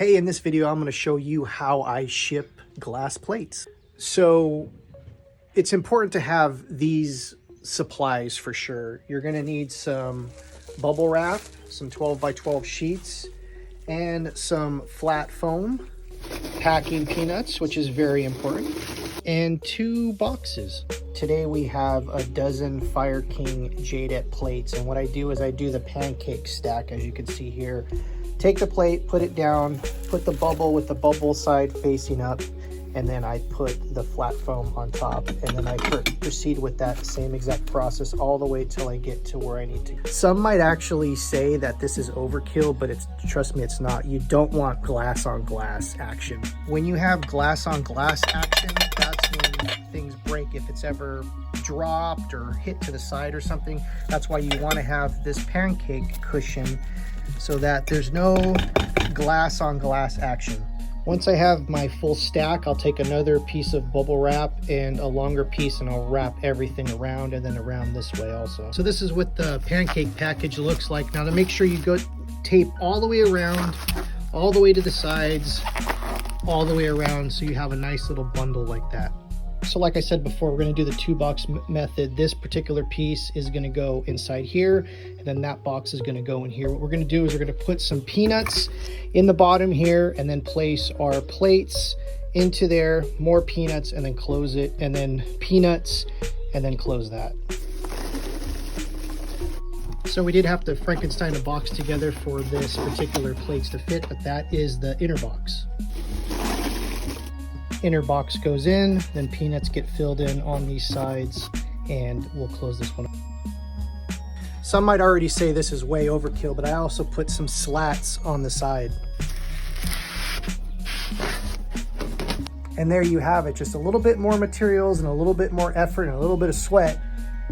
Hey, in this video, I'm going to show you how I ship glass plates. So it's important to have these supplies for sure. You're going to need some bubble wrap, some 12 by 12 sheets, and some flat foam, packing peanuts, which is very important, and 2 boxes. Today we have a dozen Fire King Jaded plates, and what I do is I do the Pancake Stack, as you can see here. Take the plate, put it down, put the bubble with the bubble side facing up, and then I put the flat foam on top, and then I proceed with that same exact process all the way till I get to where I need to. Some might actually say that this is overkill, but trust me, it's not. You don't want glass on glass action. When you have glass on glass action, that's when things break. If it's ever dropped or hit to the side or something, that's why you want to have this pancake cushion so that there's no glass on glass action. Once I have my full stack, I'll take another piece of bubble wrap and a longer piece, and I'll wrap everything around and then around this way also. So this is what the pancake package looks like. Now to make sure you go tape all the way around, all the way to the sides, all the way around, so you have a nice little bundle like that. So like I said before, we're going to do the 2-box method. This particular piece is going to go inside here, and then that box is going to go in here. What we're going to do is we're going to put some peanuts in the bottom here, and then place our plates into there, more peanuts, and then close it, and then peanuts, and then close that. So we did have to Frankenstein a box together for this particular plates to fit, but that is the inner box. Inner box goes in, then peanuts get filled in on these sides, and we'll close this one up. Some might already say this is way overkill, but I also put some slats on the side. And there you have it, just a little bit more materials and a little bit more effort and a little bit of sweat.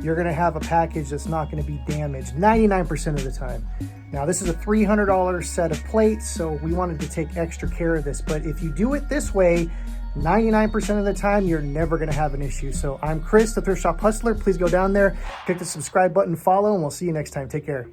You're gonna have a package that's not gonna be damaged 99% of the time. Now this is a $300 set of plates, so we wanted to take extra care of this, but if you do it this way, 99% of the time, you're never going to have an issue. So I'm Chris, the Thrift Shop Hustler. Please go down there, click the subscribe button, follow, and we'll see you next time. Take care.